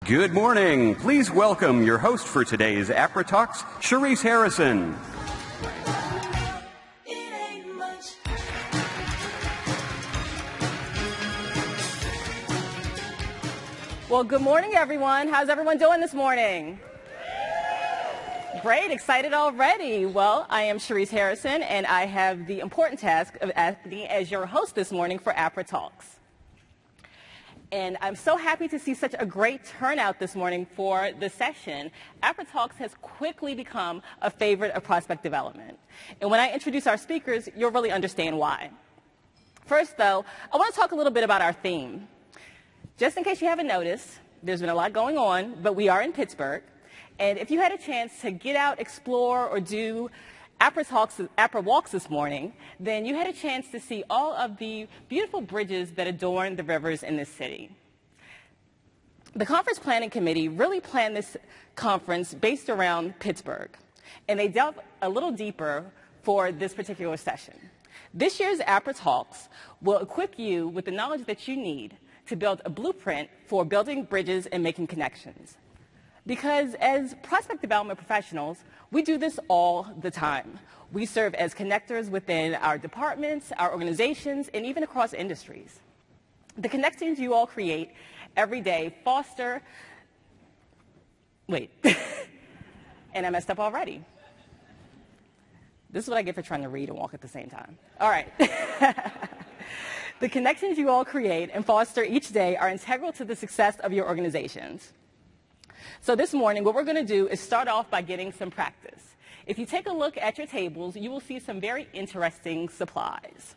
Good morning. Please welcome your host for today's Apra Talks, Sharice Harrison. Well, good morning, everyone. How's everyone doing this morning? Great, excited already. Well, I am Sharice Harrison, and I have the important task of acting as your host this morning for Apra Talks. And I'm so happy to see such a great turnout this morning for the session. Apra Talks has quickly become a favorite of prospect development. And when I introduce our speakers, you'll really understand why. First, though, I want to talk a little bit about our theme. Just in case you haven't noticed, there's been a lot going on, but we are in Pittsburgh. And if you had a chance to get out, explore, or do Apra Walks this morning, then you had a chance to see all of the beautiful bridges that adorn the rivers in this city. The Conference Planning Committee really planned this conference based around Pittsburgh, and they delved a little deeper for this particular session. This year's Apra Talks will equip you with the knowledge that you need to build a blueprint for building bridges and making connections. Because as prospect development professionals, we do this all the time. We serve as connectors within our departments, our organizations, and even across industries. The connections you all create every day foster, and I messed up already. This is what I get for trying to read and walk at the same time. All right. The connections you all create and foster each day are integral to the success of your organizations. So this morning, what we're going to do is start off by getting some practice. If you take a look at your tables, you will see some very interesting supplies.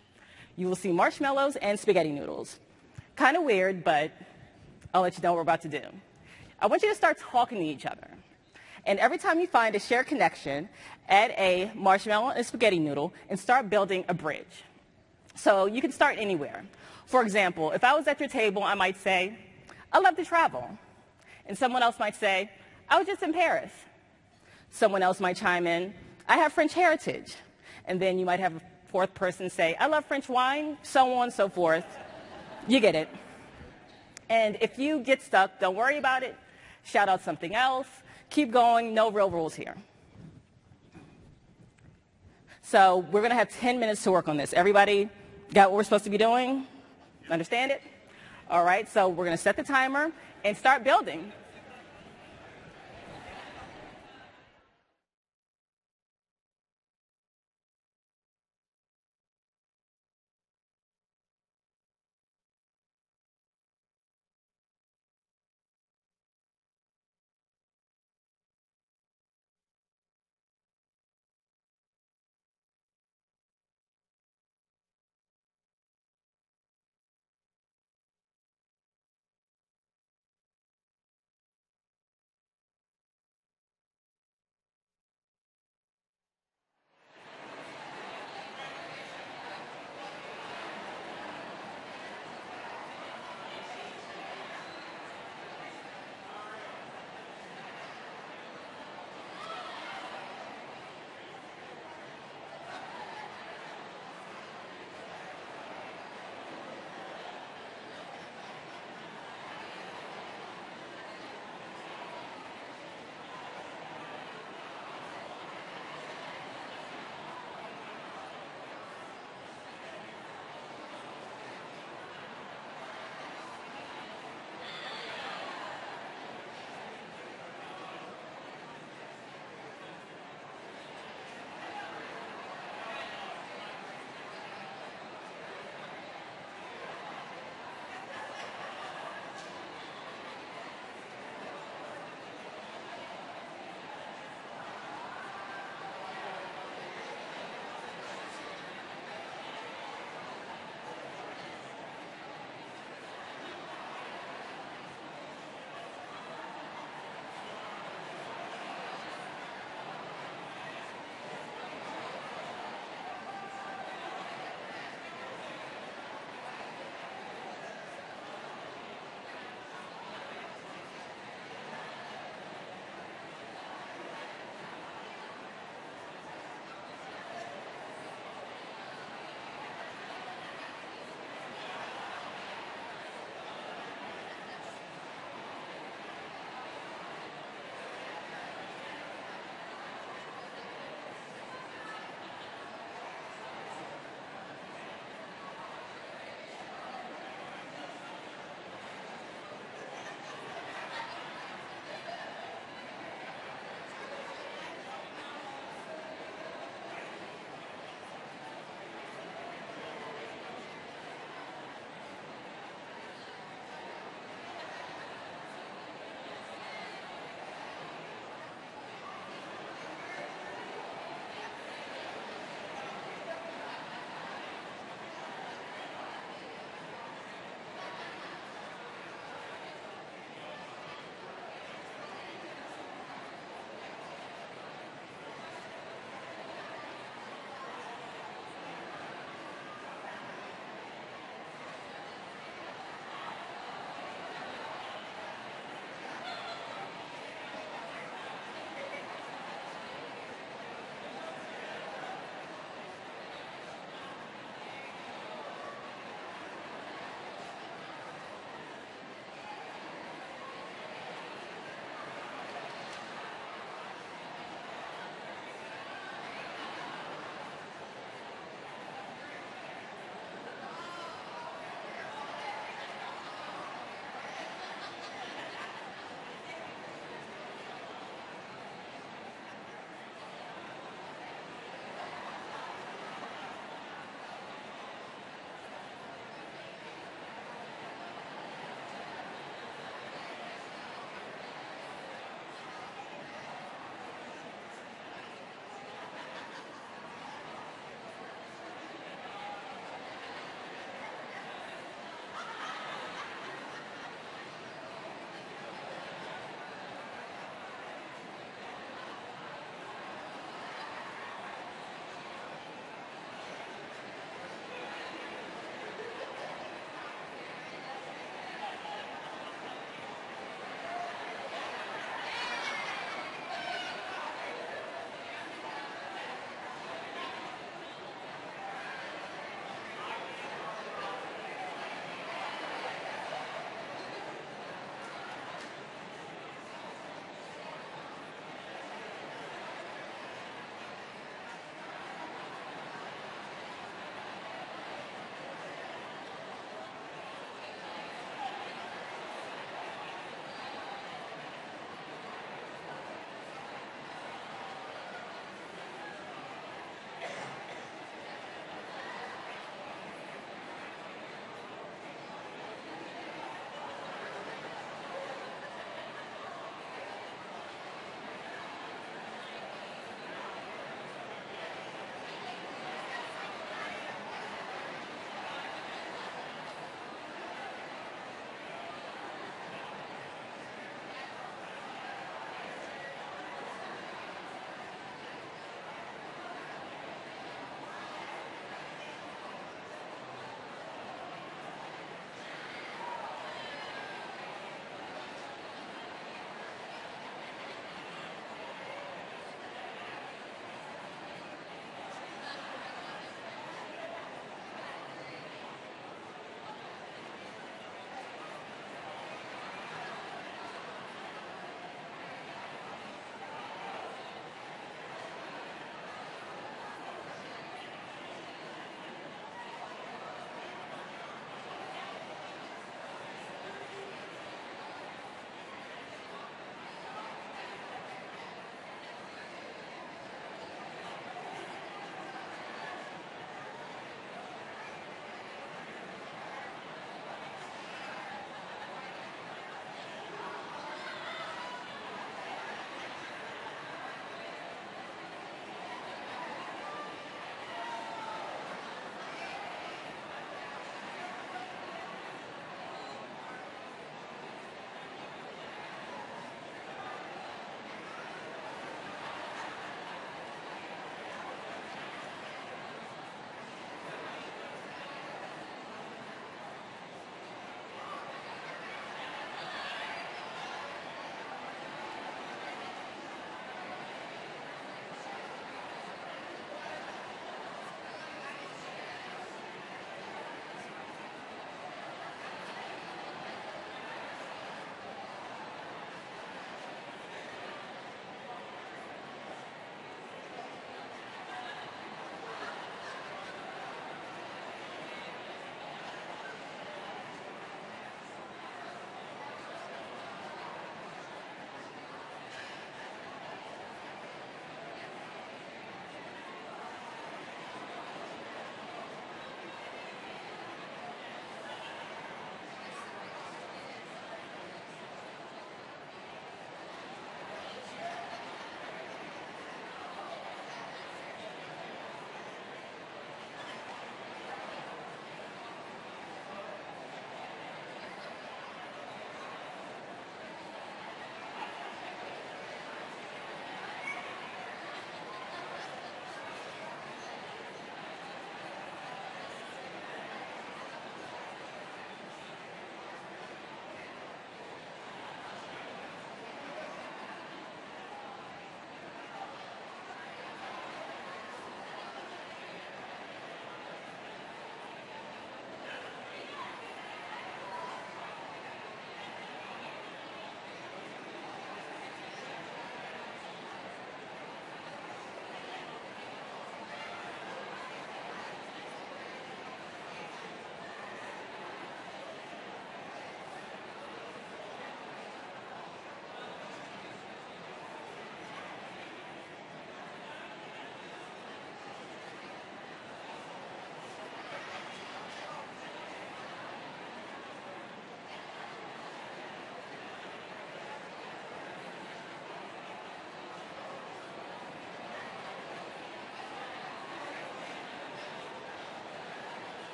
You will see marshmallows and spaghetti noodles. Kind of weird, but I'll let you know what we're about to do. I want you to start talking to each other. And every time you find a shared connection, add a marshmallow and a spaghetti noodle and start building a bridge. So you can start anywhere. For example, if I was at your table, I might say, I love to travel. And someone else might say, I was just in Paris. Someone else might chime in, I have French heritage. And then you might have a fourth person say, I love French wine, so on and so forth. You get it. And if you get stuck, don't worry about it. Shout out something else. Keep going. No real rules here. So we're going to have 10 minutes to work on this. Everybody got what we're supposed to be doing? Understand it? All right, so we're going to set the timer and start building.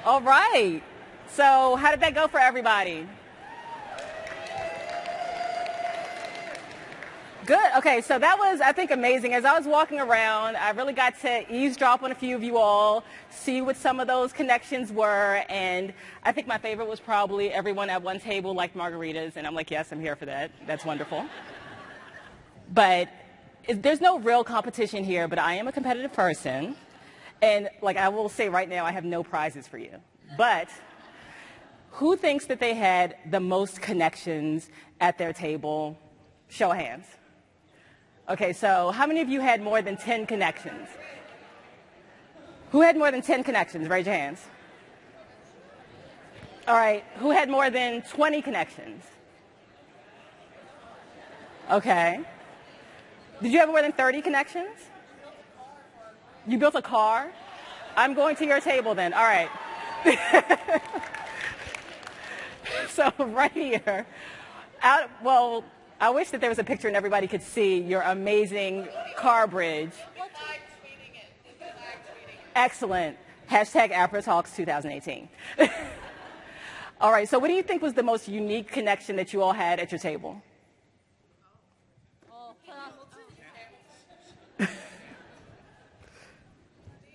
All right. So how did that go for everybody? Good. Okay, so that was, I think, amazing. As I was walking around, I really got to eavesdrop on a few of you all, see what some of those connections were, and I think my favorite was probably everyone at one table liked margaritas, and I'm like, yes, I'm here for that. That's wonderful. But there's no real competition here, but I am a competitive person, and like I will say right now, I have no prizes for you. But who thinks that they had the most connections at their table? Show of hands. Okay, so how many of you had more than 10 connections? Who had more than 10 connections? Raise your hands. All right, who had more than 20 connections? Okay. Did you have more than 30 connections? You built a car? I'm going to your table then. All right. So right here, I wish that there was a picture and everybody could see your amazing car bridge. Excellent. Hashtag Apra Talks 2018. All right, so what do you think was the most unique connection that you all had at your table?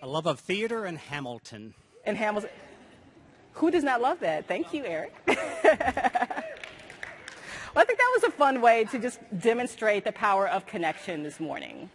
A love of theater and Hamilton. And Hamilton. Who does not love that? Thank you, Eric. Well, I think that was a fun way to just demonstrate the power of connection this morning.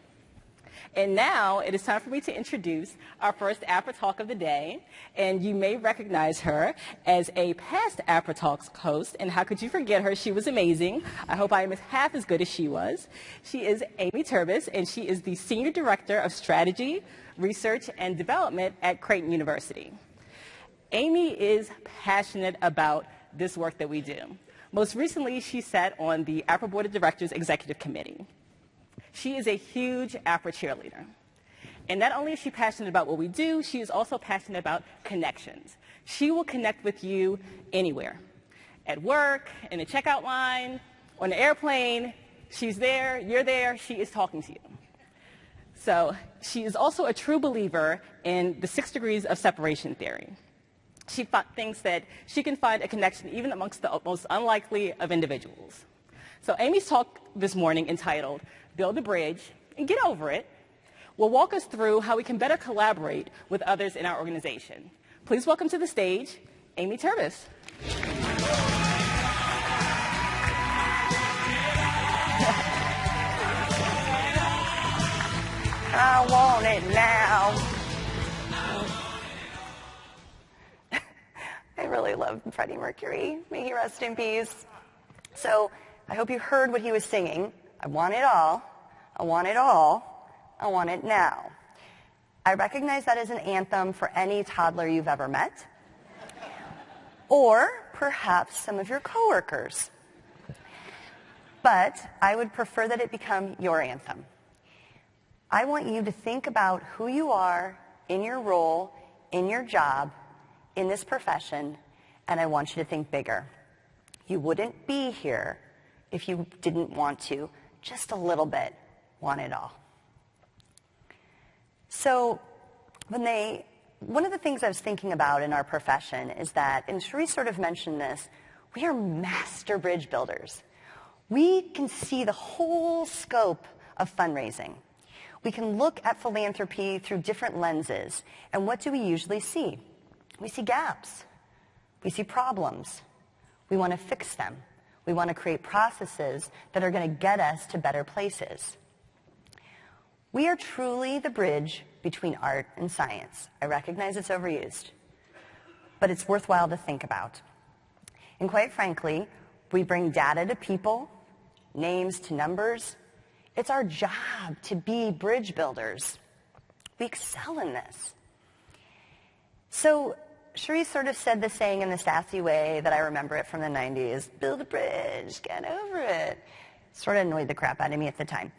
And now it is time for me to introduce our first Apra Talk of the day. And you may recognize her as a past Apra Talks host. And how could you forget her? She was amazing. I hope I am half as good as she was. She is Amy Turbis, and she is the Senior Director of Strategy, Research, and Development at Creighton University. Amy is passionate about this work that we do. Most recently, she sat on the Apra Board of Directors Executive Committee. She is a huge Apra cheerleader. And not only is she passionate about what we do, she is also passionate about connections. She will connect with you anywhere. At work, in the checkout line, on the airplane, she's there, you're there, she is talking to you. So she is also a true believer in the 6 degrees of separation theory. She thinks that she can find a connection even amongst the most unlikely of individuals. So Amy's talk this morning, entitled Build a Bridge and Get Over It, will walk us through how we can better collaborate with others in our organization. Please welcome to the stage, Amy Turbis. I want it now. I really love Freddie Mercury. May he rest in peace. So I hope you heard what he was singing. I want it all. I want it all. I want it now. I recognize that as an anthem for any toddler you've ever met, or perhaps some of your coworkers. But I would prefer that it become your anthem. I want you to think about who you are in your role, in your job, in this profession, and I want you to think bigger. You wouldn't be here if you didn't want to, just a little bit, want it all. So one of the things I was thinking about in our profession is that, and Cherie sort of mentioned this, we are master bridge builders. We can see the whole scope of fundraising. We can look at philanthropy through different lenses, and what do we usually see? We see gaps. We see problems. We want to fix them. We want to create processes that are going to get us to better places. We are truly the bridge between art and science. I recognize it's overused, but it's worthwhile to think about. And quite frankly, we bring data to people, names to numbers. It's our job to be bridge builders. We excel in this. So Cherie sort of said the saying in the sassy way that I remember it from the 90s, build a bridge, get over it. Sort of annoyed the crap out of me at the time.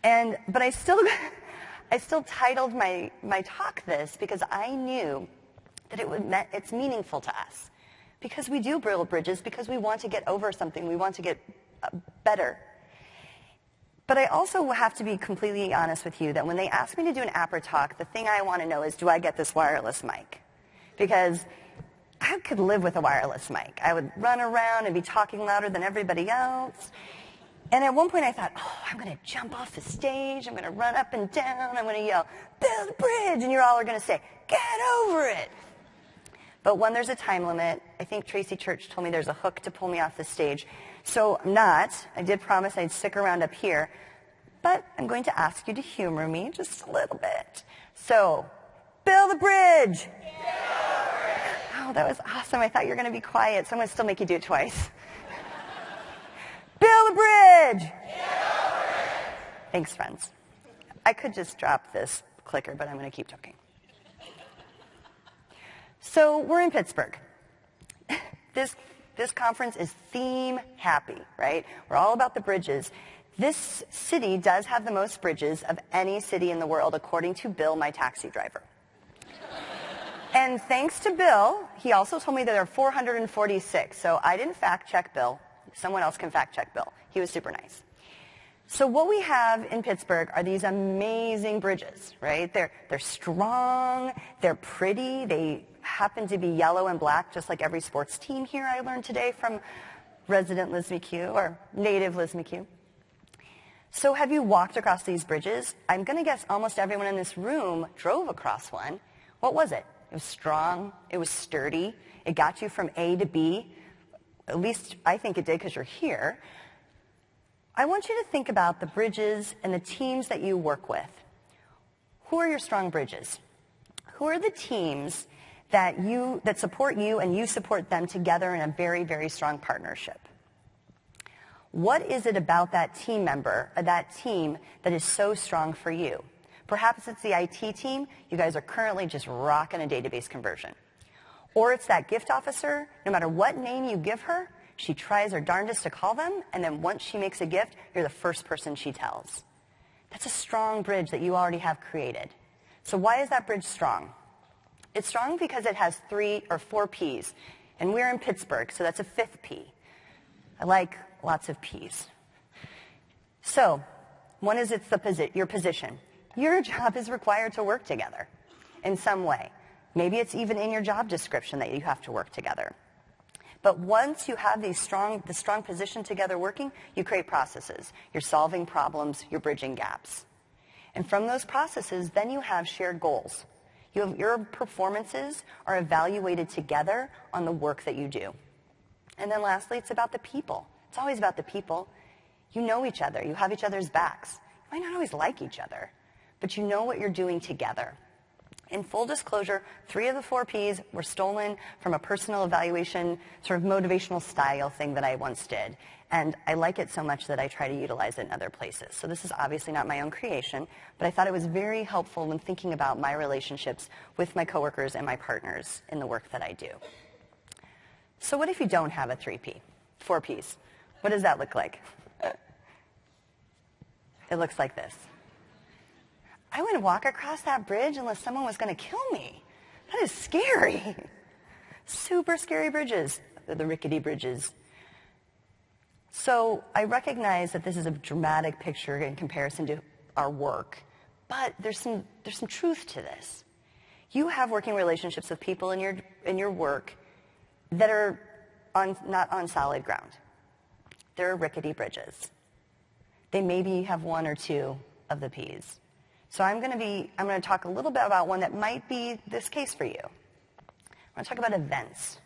But I still titled my talk this because I knew that it's meaningful to us. Because we do build bridges, because we want to get over something, we want to get better. But I also have to be completely honest with you that when they ask me to do an Apra Talk, the thing I want to know is, do I get this wireless mic? Because I could live with a wireless mic. I would run around and be talking louder than everybody else. And at one point I thought, oh, I'm going to jump off the stage. I'm going to run up and down. I'm going to yell, build a bridge. And you all are going to say, get over it. But when there's a time limit, I think Tracy Church told me there's a hook to pull me off the stage. So I'm not. I did promise I'd stick around up here. But I'm going to ask you to humor me just a little bit. So, build a bridge. Oh, that was awesome. I thought you were going to be quiet, so I'm going to still make you do it twice. Build a bridge. Thanks, friends. I could just drop this clicker, but I'm going to keep talking. So we're in Pittsburgh. This conference is theme happy, right? We're all about the bridges. This city does have the most bridges of any city in the world, according to Bill, my taxi driver. And thanks to Bill, he also told me that there are 446. So I didn't fact check Bill. Someone else can fact check Bill. He was super nice. So what we have in Pittsburgh are these amazing bridges, right? They're strong, they're pretty, they happen to be yellow and black, just like every sports team here, I learned today from resident Liz McHugh, or native Liz McHugh. So have you walked across these bridges? I'm going to guess almost everyone in this room drove across one. What was it? It was strong, it was sturdy, it got you from A to B. At least I think it did because you're here. I want you to think about the bridges and the teams that you work with. Who are your strong bridges? Who are the teams that support you and you support them together in a very, very strong partnership? What is it about that team member, or that team, that is so strong for you? Perhaps it's the IT team. You guys are currently just rocking a database conversion. Or it's that gift officer. No matter what name you give her, she tries her darndest to call them, and then once she makes a gift, you're the first person she tells. That's a strong bridge that you already have created. So why is that bridge strong? It's strong because it has 3 or 4 P's. And we're in Pittsburgh, so that's a 5th P. I like lots of P's. So, one is your position. Your job is required to work together in some way. Maybe it's even in your job description that you have to work together. But once you have the strong position together working, you create processes. You're solving problems, you're bridging gaps. And from those processes, then you have shared goals. Your performances are evaluated together on the work that you do. And then lastly, it's about the people. It's always about the people. You know each other. You have each other's backs. You might not always like each other, but you know what you're doing together. In full disclosure, 3 of the 4 Ps were stolen from a personal evaluation, sort of motivational style thing that I once did. And I like it so much that I try to utilize it in other places. So this is obviously not my own creation, but I thought it was very helpful when thinking about my relationships with my coworkers and my partners in the work that I do. So what if you don't have a 3P, 4 Ps? What does that look like? It looks like this. I wouldn't walk across that bridge unless someone was going to kill me. That is scary. Super scary bridges, the rickety bridges. So I recognize that this is a dramatic picture in comparison to our work, but there's some truth to this. You have working relationships with people in your work that are not on solid ground. They're rickety bridges. They maybe have 1 or 2 of the Ps. So I'm going to talk a little bit about one that might be this case for you. I want to talk about events.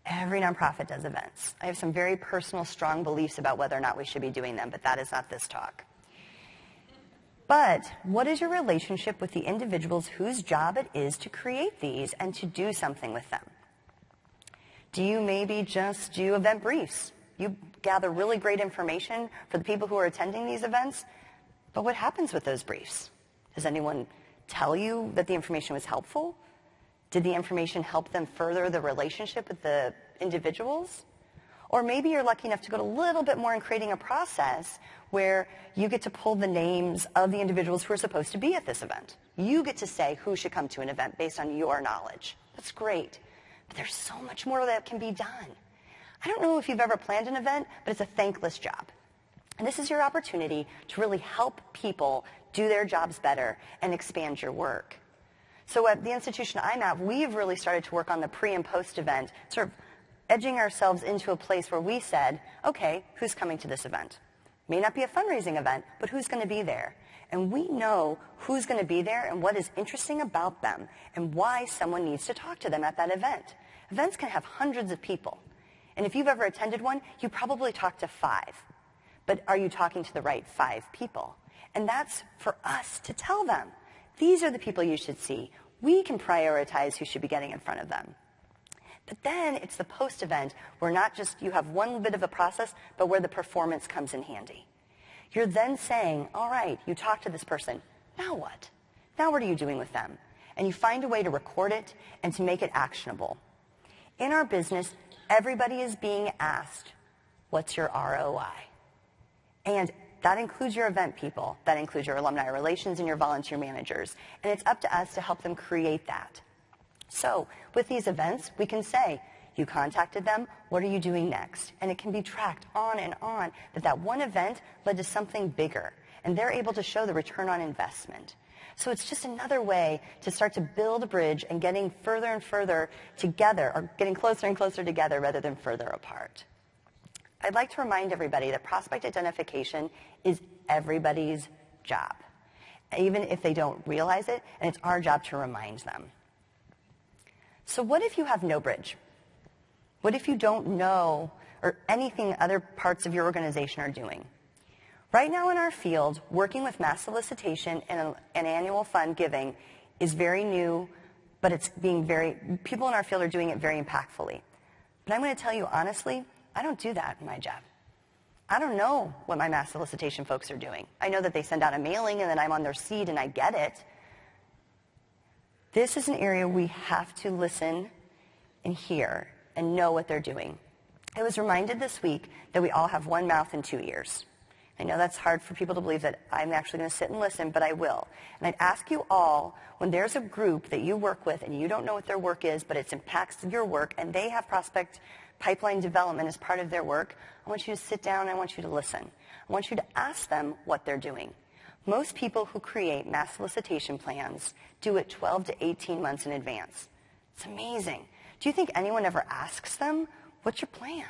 Every nonprofit does events. I have some very personal, strong beliefs about whether or not we should be doing them, but that is not this talk. But what is your relationship with the individuals whose job it is to create these and to do something with them? Do you maybe just do event briefs? You gather really great information for the people who are attending these events, but what happens with those briefs? Does anyone tell you that the information was helpful? Did the information help them further the relationship with the individuals? Or maybe you're lucky enough to go a little bit more in creating a process where you get to pull the names of the individuals who are supposed to be at this event. You get to say who should come to an event based on your knowledge. That's great. But there's so much more that can be done. I don't know if you've ever planned an event, but it's a thankless job. And this is your opportunity to really help people do their jobs better and expand your work. So at the institution I'm at, we've really started to work on the pre and post event, sort of edging ourselves into a place where we said, okay, who's coming to this event? May not be a fundraising event, but who's going to be there? And we know who's going to be there and what is interesting about them and why someone needs to talk to them at that event. Events can have hundreds of people. And if you've ever attended one, you probably talked to 5. But are you talking to the right 5 people? And that's for us to tell them. These are the people you should see. We can prioritize who should be getting in front of them. But then it's the post-event where not just you have one bit of a process, but where the performance comes in handy. You're then saying, all right, you talk to this person. Now what? Now what are you doing with them? And you find a way to record it and to make it actionable. In our business, everybody is being asked, what's your ROI? And that includes your event people. That includes your alumni relations and your volunteer managers. And it's up to us to help them create that. So with these events, we can say, you contacted them, what are you doing next? And it can be tracked on and on that one event led to something bigger. And they're able to show the return on investment. So it's just another way to start to build a bridge and getting further and further together, or getting closer and closer together rather than further apart. I'd like to remind everybody that prospect identification is everybody's job, even if they don't realize it, and it's our job to remind them. So what if you have no bridge? What if you don't know or anything other parts of your organization are doing? Right now in our field, working with mass solicitation and annual fund giving is very new, but it's people in our field are doing it very impactfully. But I'm going to tell you honestly, I don't do that in my job. I don't know what my mass solicitation folks are doing. I know that they send out a mailing and then I'm on their seat and I get it. This is an area we have to listen and hear and know what they're doing. I was reminded this week that we all have one mouth and 2 ears. I know that's hard for people to believe that I'm actually going to sit and listen, but I will. And I'd ask you all, when there's a group that you work with and you don't know what their work is, but it impacts your work, and they have prospect pipeline development as part of their work, I want you to sit down and I want you to listen. I want you to ask them what they're doing. Most people who create mass solicitation plans do it 12 to 18 months in advance. It's amazing. Do you think anyone ever asks them, what's your plan?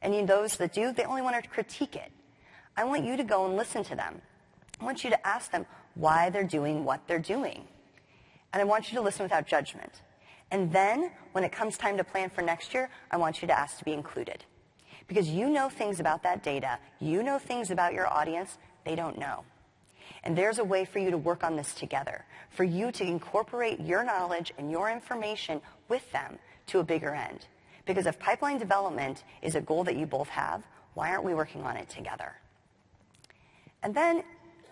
And those that do, they only want to critique it. I want you to go and listen to them. I want you to ask them why they're doing what they're doing. And I want you to listen without judgment. And then, when it comes time to plan for next year, I want you to ask to be included. Because you know things about that data, you know things about your audience they don't know. And there's a way for you to work on this together, for you to incorporate your knowledge and your information with them to a bigger end. Because if pipeline development is a goal that you both have, why aren't we working on it together? And then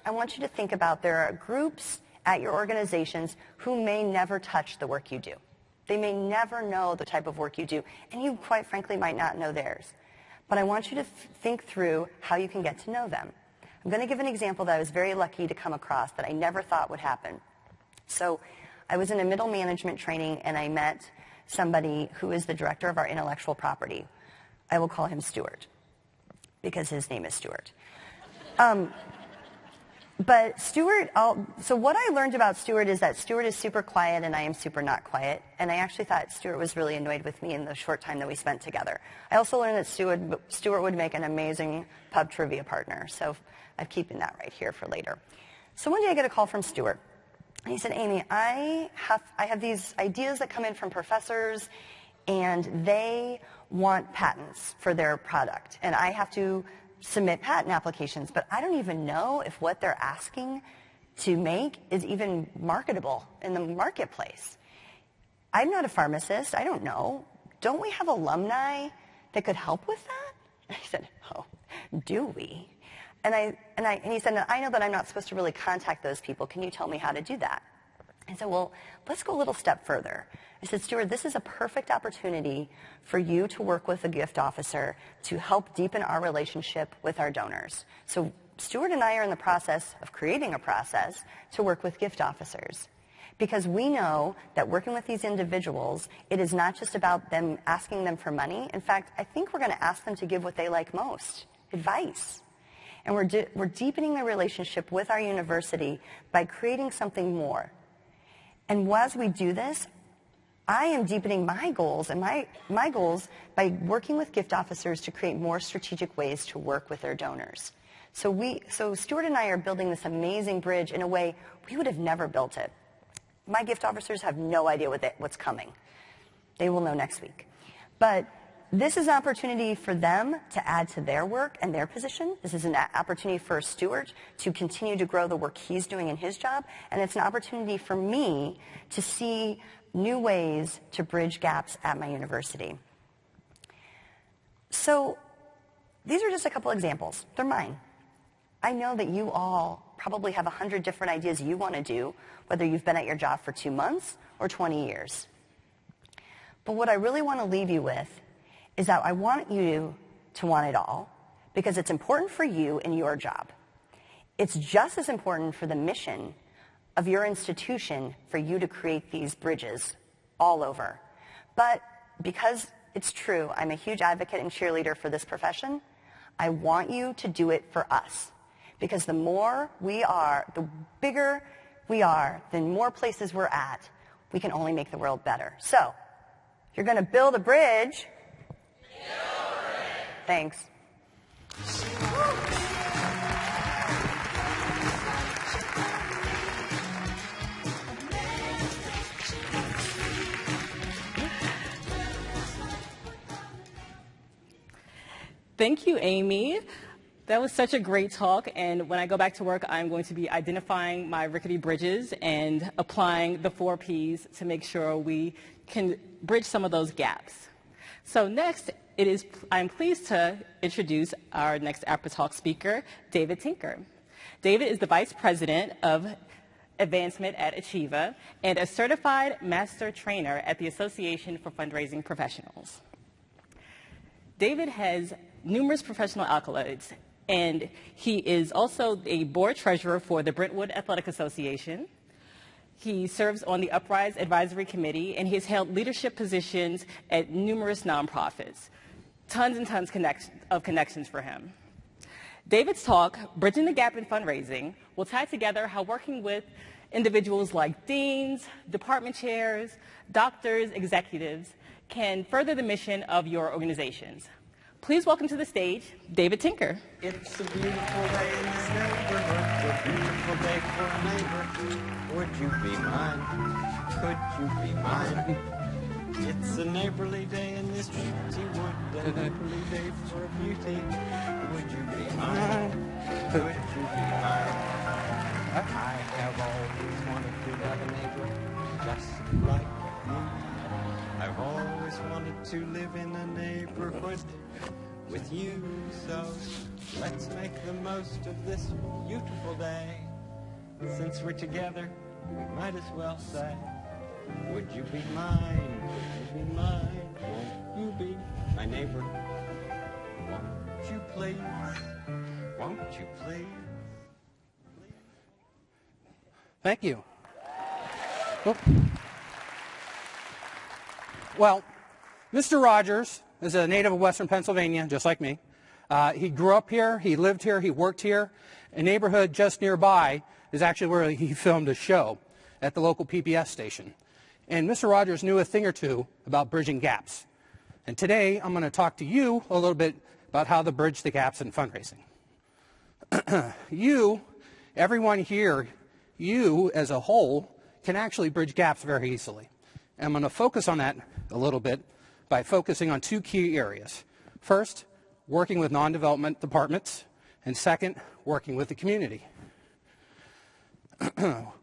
I want you to think about there are groups at your organizations who may never touch the work you do. They may never know the type of work you do, and you, quite frankly, might not know theirs. But I want you to think through how you can get to know them. I'm going to give an example that I was very lucky to come across that I never thought would happen. So I was in a middle management training, and I met somebody who is the director of our intellectual property. I will call him Stuart, because his name is Stuart. But Stuart, so what I learned about Stuart is that Stuart is super quiet and I am super not quiet. And I actually thought Stuart was really annoyed with me in the short time that we spent together. I also learned that Stuart would make an amazing pub trivia partner. So I'm keeping that right here for later. So one day I get a call from Stuart. And he said, Amy, I have these ideas that come in from professors and they want patents for their product. And I have to submit patent applications, but I don't even know if what they're asking to make is even marketable in the marketplace. I'm not a pharmacist. I don't know. Don't we have alumni that could help with that? And I said, oh, do we? And he said, I know that I'm not supposed to really contact those people. Can you tell me how to do that? I said, well, let's go a little step further. I said, Stuart, this is a perfect opportunity for you to work with a gift officer to help deepen our relationship with our donors. So Stuart and I are in the process of creating a process to work with gift officers. Because we know that working with these individuals, it is not just about them asking them for money. In fact, I think we're going to ask them to give what they like most, advice. And we're deepening the relationship with our university by creating something more. And as we do this, I am deepening my goals and my goals by working with gift officers to create more strategic ways to work with their donors. So Stuart and I are building this amazing bridge in a way we would have never built it. My gift officers have no idea what's coming. They will know next week. But this is an opportunity for them to add to their work and their position. This is an opportunity for Stuart to continue to grow the work he's doing in his job. And it's an opportunity for me to see new ways to bridge gaps at my university. So these are just a couple examples. They're mine. I know that you all probably have 100 different ideas you want to do, whether you've been at your job for 2 months or 20 years. But what I really want to leave you with is that I want you to want it all because it's important for you and your job. It's just as important for the mission of your institution for you to create these bridges all over. But because it's true, I'm a huge advocate and cheerleader for this profession, I want you to do it for us. Because the more we are, the bigger we are, the more places we're at, we can only make the world better. So, if you're going to build a bridge, thanks. Thank you, Amy. That was such a great talk, and when I go back to work, I'm going to be identifying my rickety bridges and applying the 4 Ps to make sure we can bridge some of those gaps. So next, I'm pleased to introduce our next Apra Talk speaker, David Tinker. David is the Vice President of Advancement at Achieva and a certified master trainer at the Association for Fundraising Professionals. David has numerous professional accolades, and he is also a board treasurer for the Brentwood Athletic Association. He serves on the Uprise Advisory Committee, and he has held leadership positions at numerous nonprofits. Tons and tons of connections for him. David's talk, Bridging the Gap in Fundraising, will tie together how working with individuals like deans, department chairs, doctors, executives can further the mission of your organizations. Please welcome to the stage, David Tinker. It's a beautiful day in this neighborhood, a beautiful day for a neighbor. Would you be mine? Could you be mine? It's a neighborly day in this beauty wood, a neighborly day for a beauty. Would you be mine? Could you be mine? I have always wanted to have a neighbor just like me. I've always wanted to live in a neighborhood with you, so let's make the most of this beautiful day. Since we're together, we might as well say, would you be mine? Would you be mine? Won't you be my neighbor? Won't you please? Won't you please? Thank you. Oh. Well, Mr. Rogers is a native of Western Pennsylvania, just like me. He grew up here, he lived here, he worked here. A neighborhood just nearby is actually where he filmed a show at the local PBS station. And Mr. Rogers knew a thing or two about bridging gaps. And today I'm going to talk to you a little bit about how to bridge the gaps in fundraising. Everyone here, you as a whole, can actually bridge gaps very easily. And I'm going to focus on that a little bit by focusing on 2 key areas. First, working with non-development departments, and second, working with the community.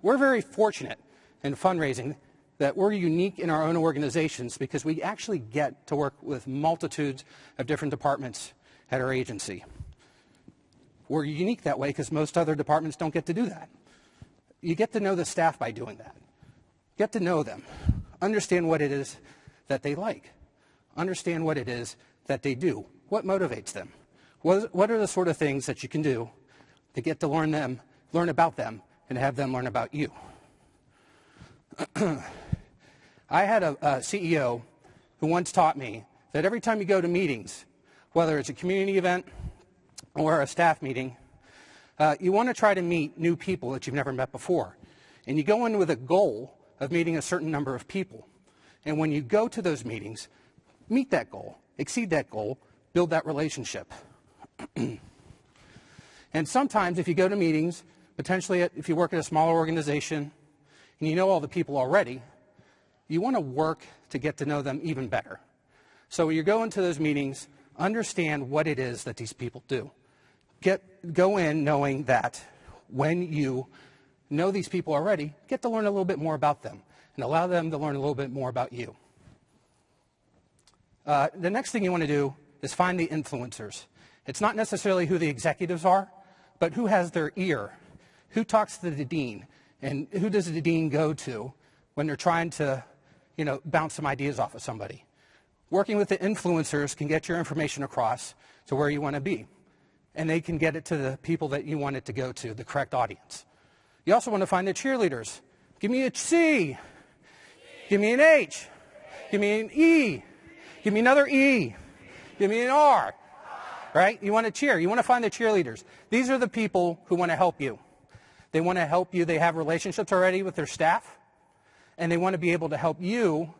We're very fortunate in fundraising that we're unique in our own organizations because we actually get to work with multitudes of different departments at our agency. We're unique that way because most other departments don't get to do that. You get to know the staff by doing that. Get to know them. Understand what it is that they like. Understand what it is that they do. What motivates them? What are the sort of things that you can do to get to learn about them, and have them learn about you? I had a CEO who once taught me that every time you go to meetings, whether it's a community event or a staff meeting, you want to try to meet new people that you've never met before. And you go in with a goal of meeting a certain number of people. And when you go to those meetings, meet that goal, exceed that goal, build that relationship. And sometimes if you go to meetings, potentially if you work at a smaller organization and you know all the people already, you want to work to get to know them even better. So when you go into those meetings, understand what it is that these people do. Go in knowing that when you know these people already, get to learn a little bit more about them and allow them to learn a little bit more about you. The next thing you want to do is find the influencers. It's not necessarily who the executives are, but who has their ear, who talks to the dean, and who does the dean go to when they're trying to, bounce some ideas off of somebody. Working with the influencers can get your information across to where you want to be, and they can get it to the people that you want it to go to, the correct audience. You also want to find the cheerleaders. Give me a C. Give me an H. Give me an E. Give me another E. Give me an R. Right? You want to cheer. You want to find the cheerleaders. These are the people who want to help you. They want to help you. They have relationships already with their staff, and they want to be able to help you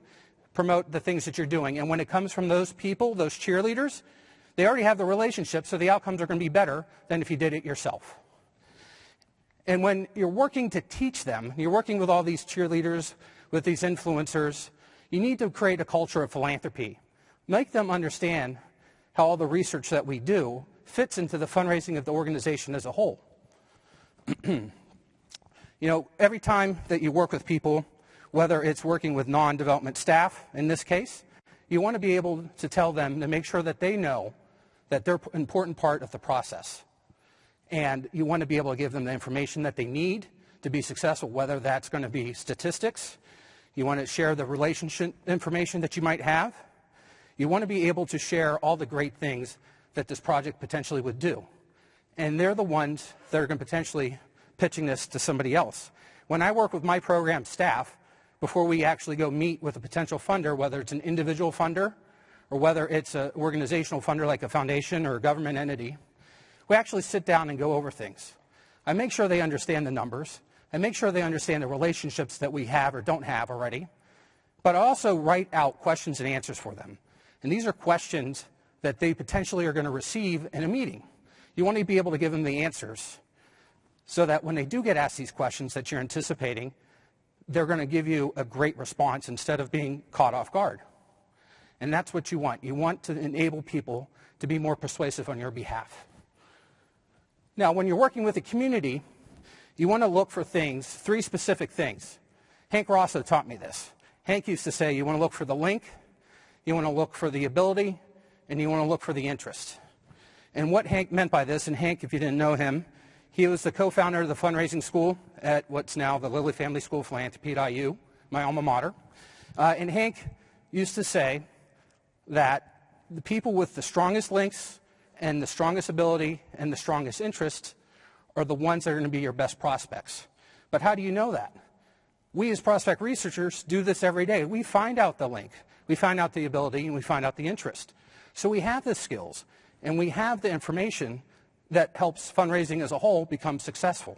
promote the things that you're doing. And when it comes from those people, those cheerleaders, they already have the relationship, so the outcomes are going to be better than if you did it yourself. And when you're working to teach them, you're working with all these cheerleaders, with these influencers, you need to create a culture of philanthropy. Make them understand how all the research that we do fits into the fundraising of the organization as a whole. Every time that you work with people, whether it's working with non-development staff, in this case, you want to be able to tell them to make sure that they know that they're an important part of the process. And you want to be able to give them the information that they need to be successful, whether that's going to be statistics. You want to share the relationship information that you might have. You want to be able to share all the great things that this project potentially would do. And they're the ones that are going to potentially pitching this to somebody else. When I work with my program staff, before we actually go meet with a potential funder, whether it's an individual funder or whether it's an organizational funder like a foundation or a government entity, we actually sit down and go over things. I make sure they understand the numbers. I make sure they understand the relationships that we have or don't have already. But I also write out questions and answers for them. And these are questions that they potentially are going to receive in a meeting. You want to be able to give them the answers so that when they do get asked these questions that you're anticipating, they're going to give you a great response instead of being caught off guard. And that's what you want. You want to enable people to be more persuasive on your behalf. Now, when you're working with a community, you want to look for things, 3 specific things. Hank Rosso taught me this. Hank used to say you want to look for the link, you want to look for the ability, and you want to look for the interest. And what Hank meant by this, and Hank, if you didn't know him, he was the co-founder of the fundraising school at what's now the Lilly Family School of Philanthropy at IU, my alma mater. And Hank used to say that the people with the strongest links and the strongest ability and the strongest interest are the ones that are going to be your best prospects. But how do you know that? We as prospect researchers do this every day. We find out the link, we find out the ability, and we find out the interest. So we have the skills, and we have the information that helps fundraising as a whole become successful.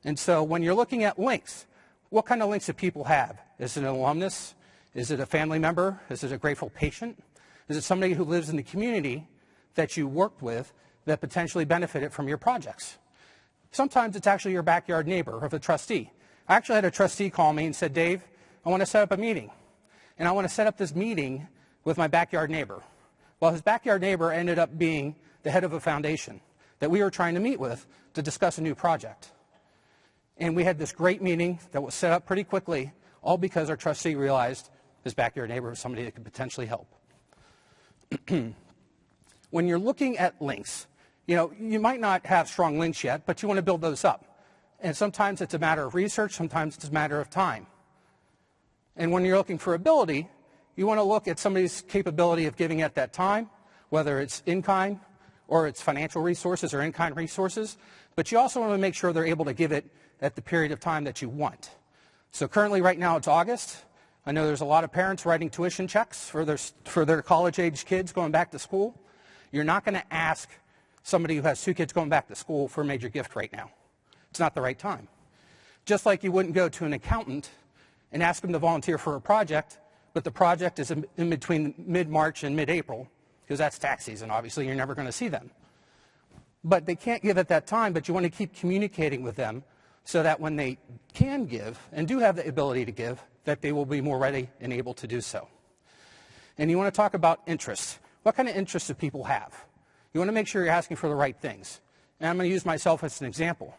And so when you're looking at links, what kind of links do people have? Is it an alumnus? Is it a family member? Is it a grateful patient? Is it somebody who lives in the community that you worked with that potentially benefited from your projects? Sometimes it's actually your backyard neighbor or a trustee. I actually had a trustee call me and said, Dave, I want to set up a meeting. And I want to set up this meeting with my backyard neighbor. Well, his backyard neighbor ended up being the head of a foundation that we were trying to meet with to discuss a new project. And we had this great meeting that was set up pretty quickly, all because our trustee realized his backyard neighbor was somebody that could potentially help. When you're looking at links, you might not have strong links yet, but you want to build those up. And sometimes it's a matter of research, sometimes it's a matter of time. And when you're looking for ability, you want to look at somebody's capability of giving at that time, whether it's in-kind or it's financial resources or in-kind resources. But you also want to make sure they're able to give it at the period of time that you want. So currently right now it's August. I know there's a lot of parents writing tuition checks for their college-age kids going back to school. You're not going to ask somebody who has 2 kids going back to school for a major gift right now. It's not the right time. Just like you wouldn't go to an accountant and ask them to volunteer for a project, but the project is in between mid-March and mid-April, because that's tax season, obviously, you're never going to see them. But they can't give at that time, but you want to keep communicating with them so that when they can give and do have the ability to give, that they will be more ready and able to do so. And you want to talk about interests. What kind of interests do people have? You want to make sure you're asking for the right things. And I'm going to use myself as an example.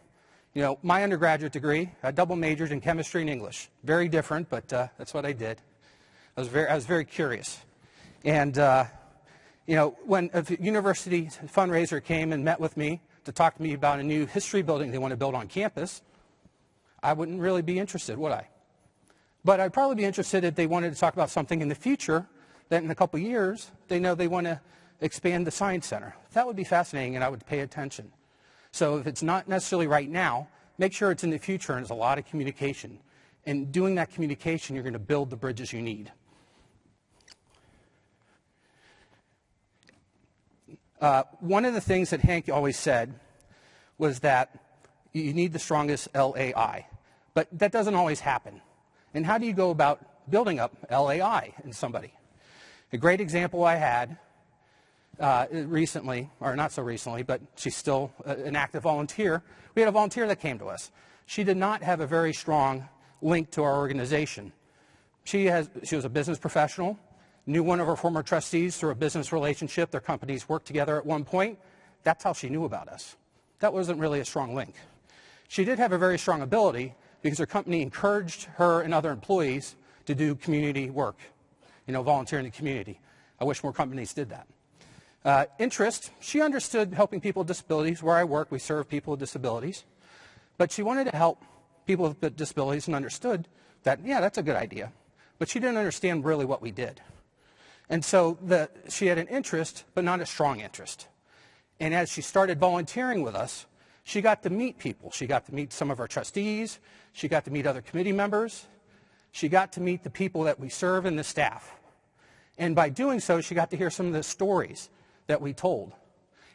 You know, my undergraduate degree, I double majored in chemistry and English. Very different, but that's what I did. I was very curious. And, you know, when a university fundraiser came and met with me to talk to me about a new history building they want to build on campus, I wouldn't really be interested, would I? But I'd probably be interested if they wanted to talk about something in the future that in a couple of years they know they want to expand the Science Center. That would be fascinating, and I would pay attention. So if it's not necessarily right now, make sure it's in the future, and there's a lot of communication. And doing that communication, you're going to build the bridges you need. One of the things that Hank always said was that you need the strongest LAI. But that doesn't always happen. And how do you go about building up LAI in somebody? A great example I had recently, or not so recently, but she's still an active volunteer. We had a volunteer that came to us. She did not have a very strong link to our organization. She was a business professional, knew one of our former trustees through a business relationship. Their companies worked together at one point. That's how she knew about us. That wasn't really a strong link. She did have a very strong ability because her company encouraged her and other employees to do community work, you know, volunteer in the community. I wish more companies did that. Interest, she understood helping people with disabilities. Where I work, we serve people with disabilities. But she wanted to help people with disabilities and understood that, yeah, that's a good idea. But she didn't understand really what we did. And so she had an interest, but not a strong interest. And as she started volunteering with us, she got to meet people. She got to meet some of our trustees. She got to meet other committee members. She got to meet the people that we serve and the staff. And by doing so, she got to hear some of the stories that we told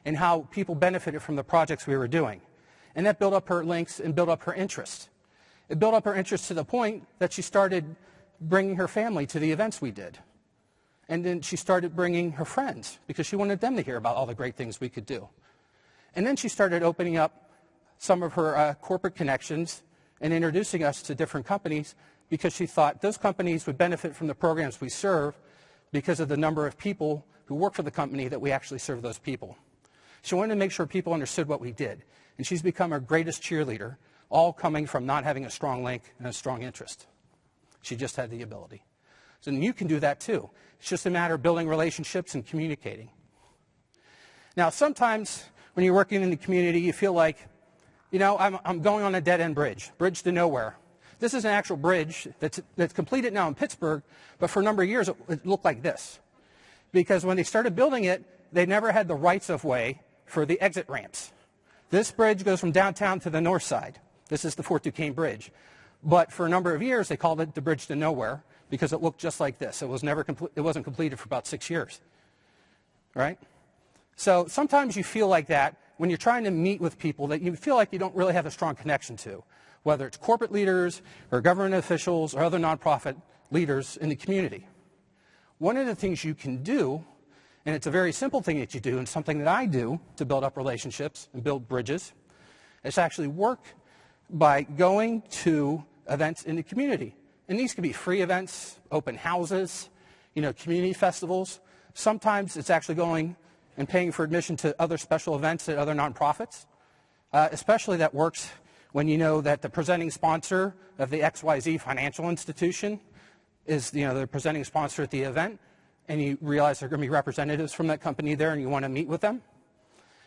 and how people benefited from the projects we were doing. And that built up her links and built up her interest. It built up her interest to the point that she started bringing her family to the events we did. And then she started bringing her friends because she wanted them to hear about all the great things we could do. And then she started opening up some of her corporate connections and introducing us to different companies because she thought those companies would benefit from the programs we serve because of the number of people who work for the company that we actually serve those people. She wanted to make sure people understood what we did. And she's become our greatest cheerleader, all coming from not having a strong link and a strong interest. She just had the ability. So you can do that too. It's just a matter of building relationships and communicating. Now, sometimes when you're working in the community, you feel like, you know, I'm going on a dead-end bridge to nowhere. This is an actual bridge that's completed now in Pittsburgh, but for a number of years it looked like this. Because when they started building it, they never had the rights of way for the exit ramps. This bridge goes from downtown to the north side. This is the Fort Duquesne Bridge. But for a number of years, they called it the bridge to nowhere because it looked just like this. It wasn't completed for about 6 years. Right? So sometimes you feel like that when you're trying to meet with people that you feel like you don't really have a strong connection to, whether it's corporate leaders or government officials or other nonprofit leaders in the community. One of the things you can do, and it's a very simple thing that you do and something that I do to build up relationships and build bridges, is actually work by going to events in the community. And these can be free events, open houses, you know, community festivals. Sometimes it's actually going and paying for admission to other special events at other nonprofits. Especially that works when you know that the presenting sponsor of the XYZ financial institution is, you know, the presenting sponsor at the event, and you realize there are going to be representatives from that company there and you want to meet with them.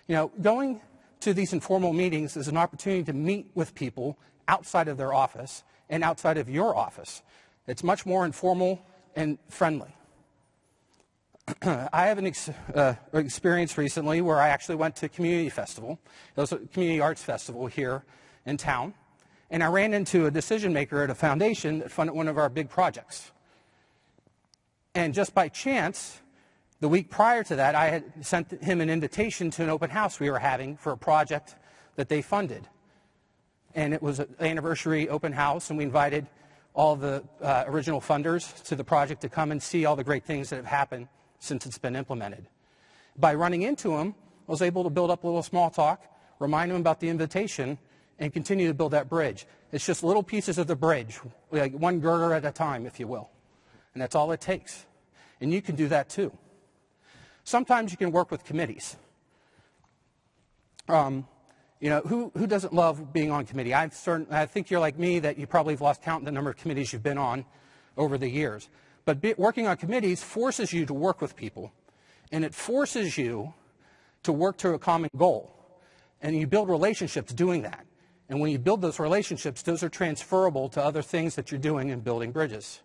You know, going to these informal meetings is an opportunity to meet with people outside of their office and outside of your office. It's much more informal and friendly. I have an experience recently where I actually went to a community festival. It was a community arts festival here in town. And I ran into a decision maker at a foundation that funded one of our big projects. And just by chance, the week prior to that, I had sent him an invitation to an open house we were having for a project that they funded. And it was an anniversary open house, and we invited all the original funders to the project to come and see all the great things that have happened since it's been implemented. By running into them, I was able to build up a little small talk, remind them about the invitation, and continue to build that bridge. It's just little pieces of the bridge, like one girder at a time, if you will. And that's all it takes. And you can do that too. Sometimes you can work with committees. Who doesn't love being on committee? I think you're like me, that you probably have lost count in the number of committees you've been on over the years. But working on committees forces you to work with people. And it forces you to work to a common goal. And you build relationships doing that. And when you build those relationships, those are transferable to other things that you're doing in building bridges.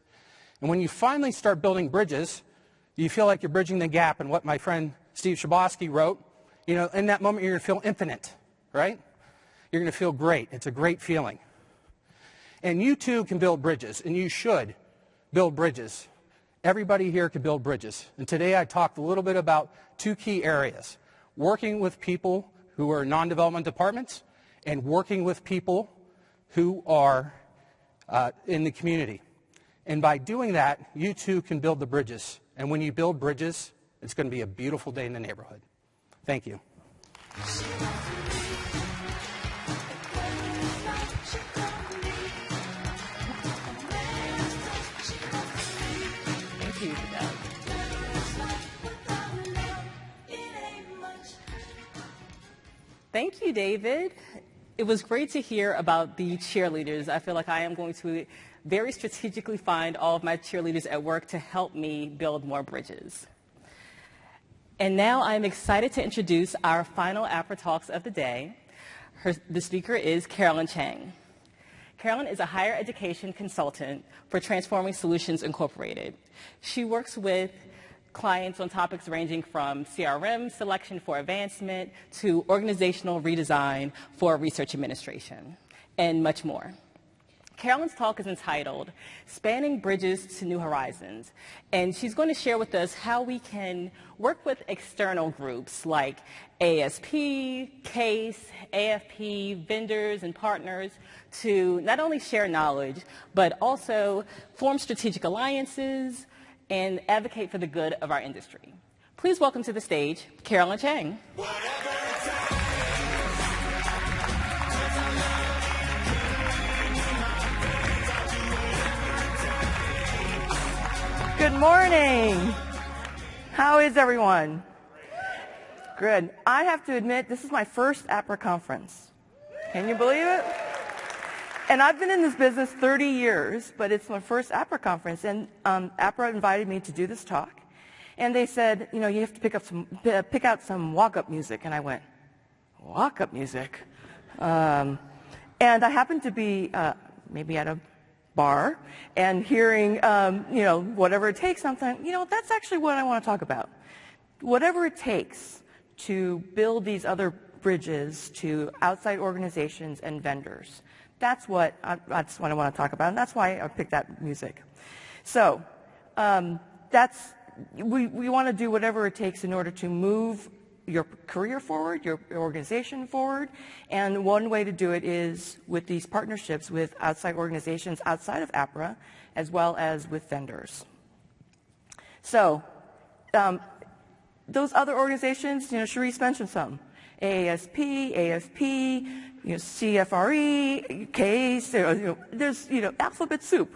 And when you finally start building bridges, you feel like you're bridging the gap. And what my friend Steve Shabosky wrote, in that moment you're going to feel infinite, right? You're going to feel great. It's a great feeling. And you too can build bridges, and you should build bridges. Everybody here can build bridges. And today I talked a little bit about two key areas: working with people who are non-development departments and working with people who are in the community. And by doing that, you too can build the bridges. And when you build bridges, it's going to be a beautiful day in the neighborhood. Thank you. Thank you. Thank you, David. It was great to hear about the cheerleaders. I feel like I am going to very strategically find all of my cheerleaders at work to help me build more bridges. And now I'm excited to introduce our final Apra Talks of the day. The speaker is Carolyn Chang. Carolyn is a higher education consultant for Transforming Solutions Incorporated. She works with clients on topics ranging from CRM selection for advancement to organizational redesign for research administration, and much more. Carolyn's talk is entitled Spanning Bridges to New Horizons, and she's going to share with us how we can work with external groups like ASP, CASE, AFP, vendors, and partners to not only share knowledge, but also form strategic alliances and advocate for the good of our industry. Please welcome to the stage, Carolyn Chang. Good morning. How is everyone? Good. I have to admit, this is my first APRA conference. Can you believe it? And I've been in this business 30 years, but it's my first APRA conference. And APRA invited me to do this talk. And they said, you have to pick out some walk-up music. And I went, walk-up music? And I happened to be maybe at a bar and hearing, whatever it takes. I'm thinking, that's actually what I want to talk about. Whatever it takes to build these other bridges to outside organizations and vendors. That's what I want to talk about, and that's why I picked that music. So we want to do whatever it takes in order to move your career forward, your organization forward, and one way to do it is with these partnerships with outside organizations outside of APRA, as well as with vendors. So those other organizations, Sharice mentioned some. AASP, AFP, CFRE, CASE, there's, alphabet soup.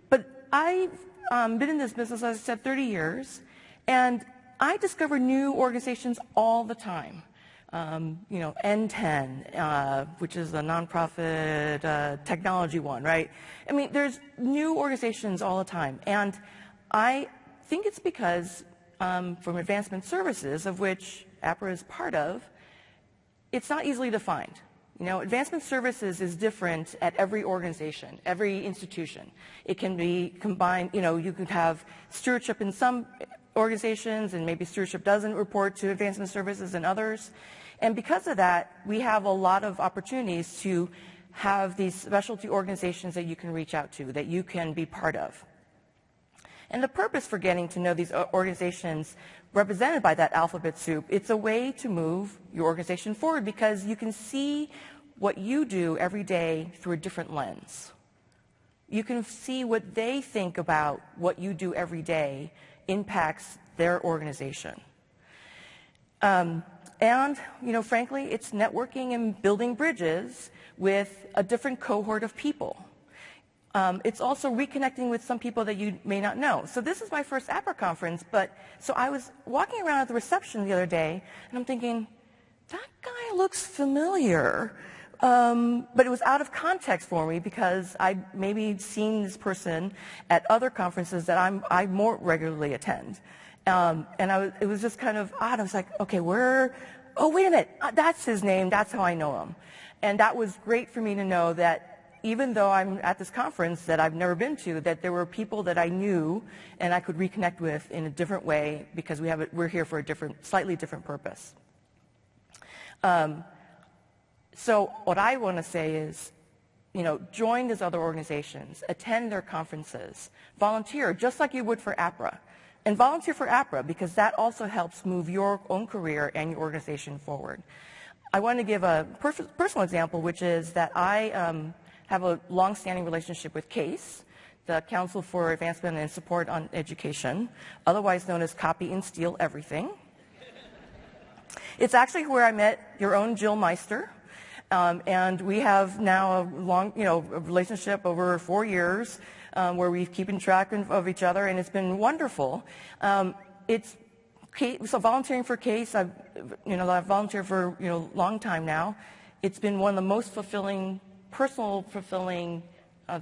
But I've been in this business, as I said, 30 years, and I discover new organizations all the time. N10, which is a nonprofit technology one, right? I mean, there's new organizations all the time. And I think it's because from advancement services, of which APRA is part of, it's not easily defined. Advancement services is different at every organization, every institution. It can be combined, you could have stewardship in some organizations, and maybe stewardship doesn't report to advancement services in others. And because of that, we have a lot of opportunities to have these specialty organizations that you can reach out to, that you can be part of. And the purpose for getting to know these organizations represented by that alphabet soup, it's a way to move your organization forward because you can see what you do every day through a different lens. You can see what they think about what you do every day impacts their organization. And, frankly, it's networking and building bridges with a different cohort of people. It's also reconnecting with some people that you may not know. So this is my first APRA conference, so I was walking around at the reception the other day, and I'm thinking, that guy looks familiar. But it was out of context for me because I'd maybe seen this person at other conferences that I more regularly attend. It was just kind of odd. I was like, okay, oh, wait a minute, that's his name, that's how I know him. And that was great for me to know that even though I'm at this conference that I've never been to, that there were people that I knew and I could reconnect with in a different way because we're here for a slightly different purpose. So what I want to say is, join these other organizations, attend their conferences, volunteer just like you would for APRA. And volunteer for APRA because that also helps move your own career and your organization forward. I want to give a personal example, which is that I have a long-standing relationship with CASE, the Council for Advancement and Support on Education, otherwise known as Copy and Steal Everything. It's actually where I met your own Jill Meister, and we have now a long, relationship over 4 years where we keep in track of each other, and it's been wonderful. So volunteering for CASE, I've volunteered for a long time now. It's been one of the most fulfilling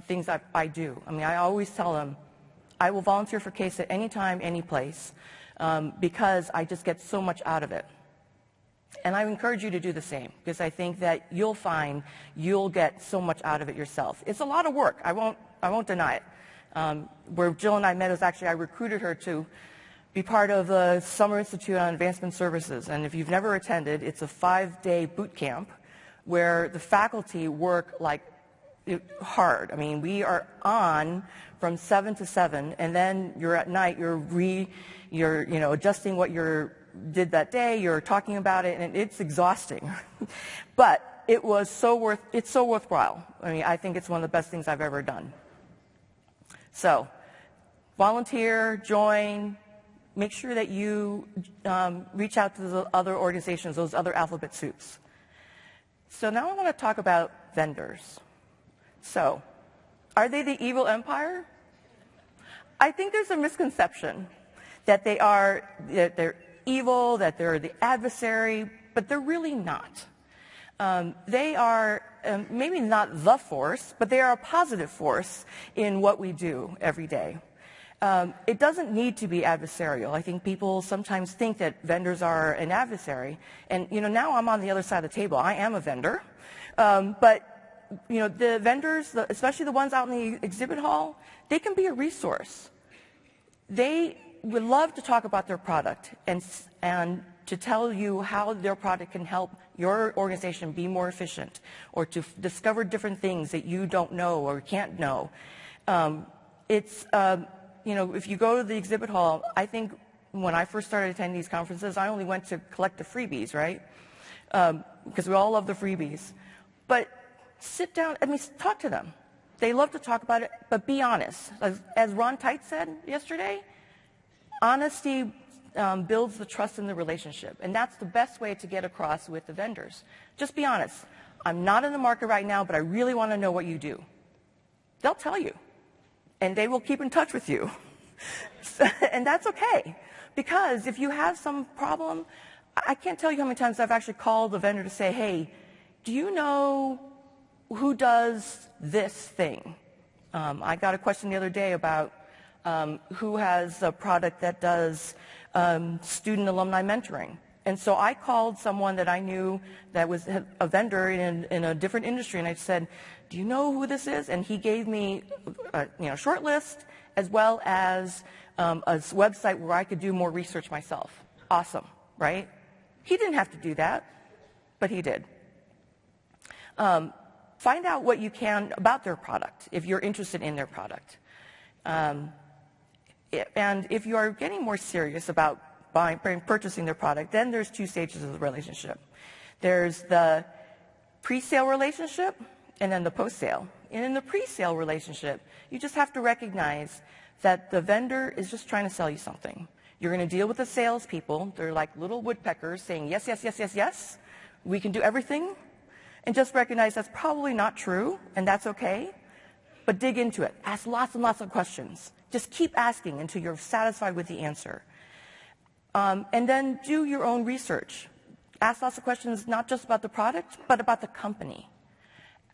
things I do. I mean, I always tell them, I will volunteer for CASE at any time, any place, because I just get so much out of it. And I encourage you to do the same, because I think that you'll find you'll get so much out of it yourself. It's a lot of work. I won't deny it. Where Jill and I met was actually I recruited her to be part of the Summer Institute on Advancement Services. And if you've never attended, it's a 5-day boot camp where the faculty work like hard. I mean, we are on from 7 to 7, and then you're at night, you're adjusting what you did that day, you're talking about it, and it's exhausting. But it's so worthwhile. I mean, I think it's one of the best things I've ever done. So, volunteer, join, make sure that you reach out to the other organizations, those other alphabet soups. So now I want to talk about vendors. So, are they the evil empire? I think there's a misconception that they're evil, that they're the adversary, but they're really not. They are maybe not the force, but they are a positive force in what we do every day. It doesn't need to be adversarial. I think people sometimes think that vendors are an adversary. And, now I'm on the other side of the table. I am a vendor. But the vendors, especially the ones out in the exhibit hall, they can be a resource. They would love to talk about their product and to tell you how their product can help your organization be more efficient or to discover different things that you don't know or can't know. If you go to the exhibit hall, I think when I first started attending these conferences, I only went to collect the freebies, right? Because we all love the freebies. But sit down, talk to them. They love to talk about it, but be honest. As Ron Tite said yesterday, honesty builds the trust in the relationship. And that's the best way to get across with the vendors. Just be honest. I'm not in the market right now, but I really want to know what you do. They'll tell you. And they will keep in touch with you. And that's okay. Because if you have some problem, I can't tell you how many times I've actually called the vendor to say, hey, do you know who does this thing? I got a question the other day about who has a product that does student alumni mentoring. And so I called someone that I knew that was a vendor in a different industry, and I said, do you know who this is? And he gave me a short list as well as a website where I could do more research myself. Awesome, right? He didn't have to do that, but he did. Find out what you can about their product if you're interested in their product. And if you are getting more serious about purchasing their product, then there's 2 stages of the relationship. There's the pre-sale relationship and then the post-sale. And in the pre-sale relationship, you just have to recognize that the vendor is just trying to sell you something. You're going to deal with the salespeople. They're like little woodpeckers saying, yes, yes, yes, yes, yes. We can do everything. And just recognize that's probably not true, and that's okay. But dig into it. Ask lots and lots of questions. Just keep asking until you're satisfied with the answer. And then do your own research. Ask lots of questions, not just about the product, but about the company.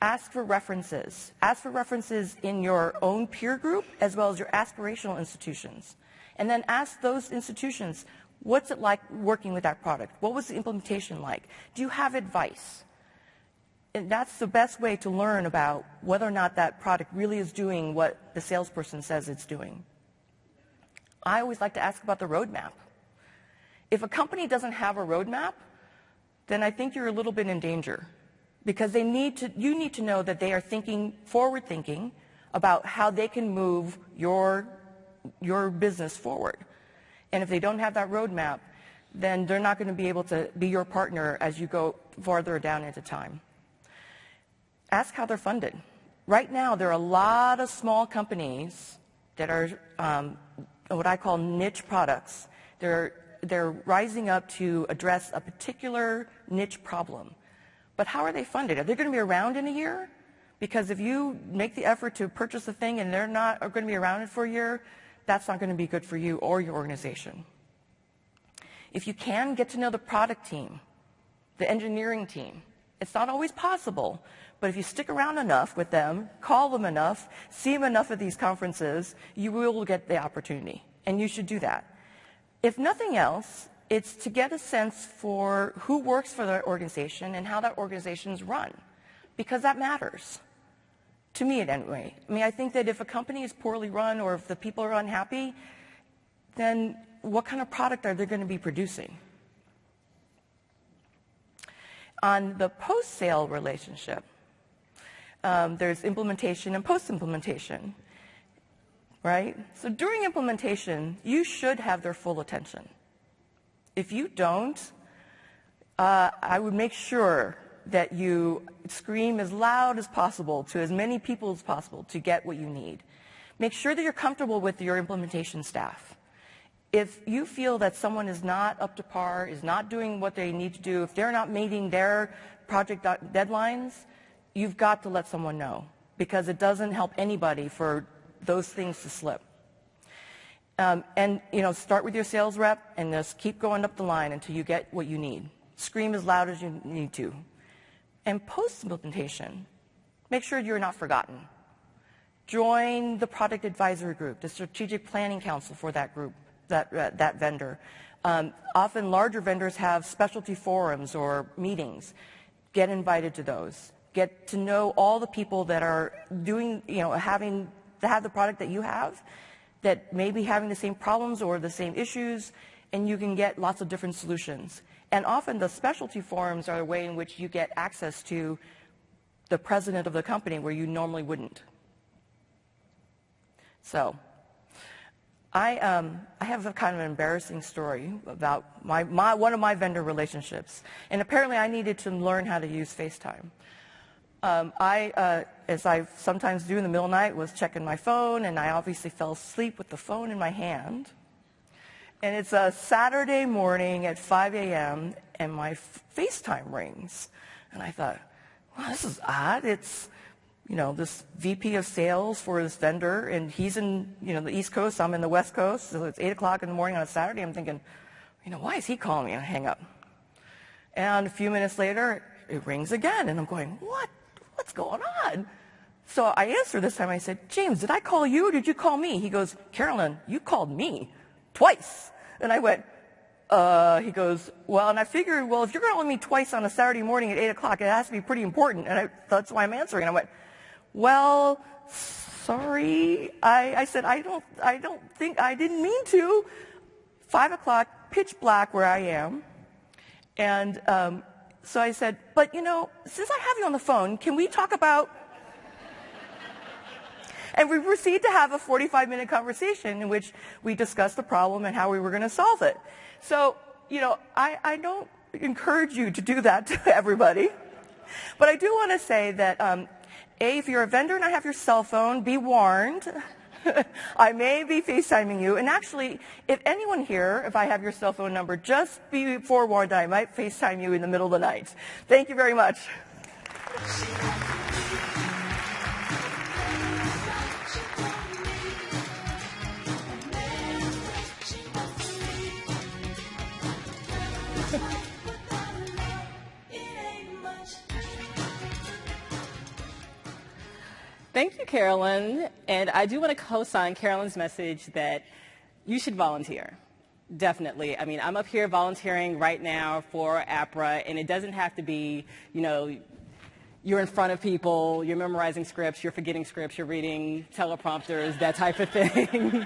Ask for references. Ask for references in your own peer group as well as your aspirational institutions. And then ask those institutions, what's it like working with that product? What was the implementation like? Do you have advice? And that's the best way to learn about whether or not that product really is doing what the salesperson says it's doing. I always like to ask about the roadmap. If a company doesn't have a roadmap, then I think you're a little bit in danger, because you need to know that they are forward-thinking about how they can move your business forward. And if they don't have that roadmap, then they're not going to be able to be your partner as you go farther down into time. Ask how they're funded. Right now, there are a lot of small companies that are what I call niche products. They're rising up to address a particular niche problem. But how are they funded? Are they going to be around in a year? Because if you make the effort to purchase a thing and they're not going to be around for a year, that's not going to be good for you or your organization. If you can get to know the product team, the engineering team, it's not always possible, but if you stick around enough with them, call them enough, see them enough at these conferences, you will get the opportunity, and you should do that. If nothing else, it's to get a sense for who works for the organization and how that organization's run, because that matters. To me, anyway. I mean, I think that if a company is poorly run or if the people are unhappy, then what kind of product are they going to be producing? On the post-sale relationship, there's implementation and post-implementation, right? So during implementation, you should have their full attention. If you don't, I would make sure that you scream as loud as possible to as many people as possible to get what you need. Make sure that you're comfortable with your implementation staff. If you feel that someone is not up to par, is not doing what they need to do, if they're not meeting their project deadlines, you've got to let someone know, because it doesn't help anybody for those things to slip. And start with your sales rep and just keep going up the line until you get what you need. Scream as loud as you need to. And post-implementation, make sure you're not forgotten. Join the product advisory group, the strategic planning council for that group, that vendor. Often larger vendors have specialty forums or meetings. Get invited to those. Get to know all the people that are doing, having to have the product that you have, that may be having the same problems or the same issues, and you can get lots of different solutions. And often the specialty forums are a way in which you get access to the president of the company where you normally wouldn't. So I have a kind of an embarrassing story about one of my vendor relationships. And apparently I needed to learn how to use FaceTime. As I sometimes do in the middle of the night, was checking my phone, and I obviously fell asleep with the phone in my hand. And it's a Saturday morning at 5 a.m., and my FaceTime rings. And I thought, well, this is odd. It's, this VP of sales for this vendor, and he's in, the East Coast, I'm in the West Coast, so it's 8 o'clock in the morning on a Saturday. I'm thinking, why is he calling me? And I hang up. And a few minutes later, it rings again, and I'm going, what's going on? So I answered this time. I said, James, did I call you or did you call me? He goes, Carolyn, you called me twice. And I went, he goes, well, and I figured, well, if you're calling me twice on a Saturday morning at 8 o'clock, it has to be pretty important. And that's why I'm answering. And I went, well, sorry. I said, I didn't mean to. 5 o'clock, pitch black where I am. And so I said, but since I have you on the phone, can we talk about... And we proceeded to have a 45-minute conversation in which we discussed the problem and how we were going to solve it. So, I don't encourage you to do that to everybody. But I do want to say that If you're a vendor and I have your cell phone, be warned. I may be FaceTiming you. And actually, if anyone here, if I have your cell phone number, just be forewarned that I might FaceTime you in the middle of the night. Thank you very much. Thank you, Carolyn. And I do want to co-sign Carolyn's message that you should volunteer. Definitely. I mean, I'm up here volunteering right now for APRA, and it doesn't have to be, you know, you're in front of people, you're memorizing scripts, you're forgetting scripts, you're reading teleprompters, that type of thing.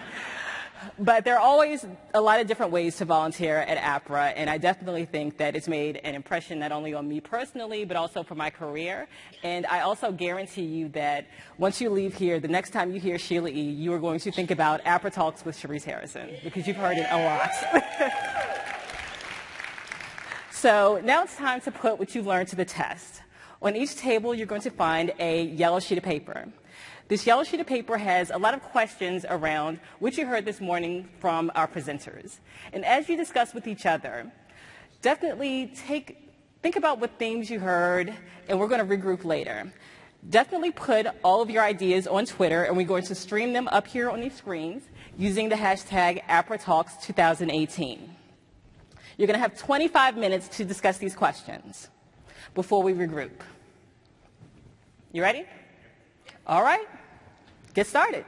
But there are always a lot of different ways to volunteer at APRA, and I definitely think that it's made an impression not only on me personally, but also for my career. And I also guarantee you that once you leave here, the next time you hear Sheila E., you are going to think about Apra Talks with Cherise Harrison, because you've heard it a lot. So now it's time to put what you've learned to the test. On each table, you're going to find a yellow sheet of paper. This yellow sheet of paper has a lot of questions around what you heard this morning from our presenters. And as you discuss with each other, definitely think about what themes you heard, and we're going to regroup later. Definitely put all of your ideas on Twitter, and we're going to stream them up here on these screens using the hashtag ApraTalks2018. You're going to have 25 minutes to discuss these questions before we regroup. You ready? All right, get started.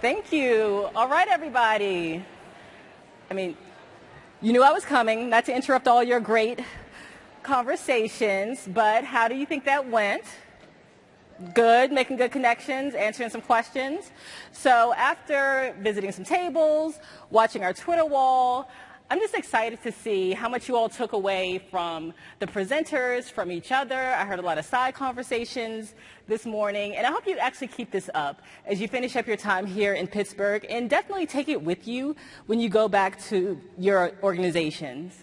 Thank you. All right, everybody. I mean, you knew I was coming, not to interrupt all your great conversations, but how do you think that went? Good, making good connections, answering some questions. So after visiting some tables, watching our Twitter wall, I'm just excited to see how much you all took away from the presenters, from each other. I heard a lot of side conversations this morning, and I hope you actually keep this up as you finish up your time here in Pittsburgh, and definitely take it with you when you go back to your organizations.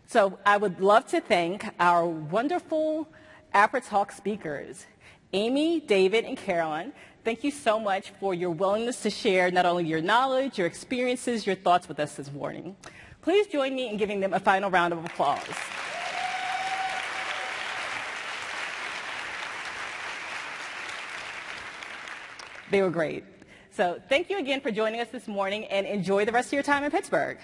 So I would love to thank our wonderful Apra Talks speakers, Amy, David, and Carolyn. Thank you so much for your willingness to share not only your knowledge, your experiences, your thoughts with us this morning. Please join me in giving them a final round of applause. They were great. So thank you again for joining us this morning, and enjoy the rest of your time in Pittsburgh.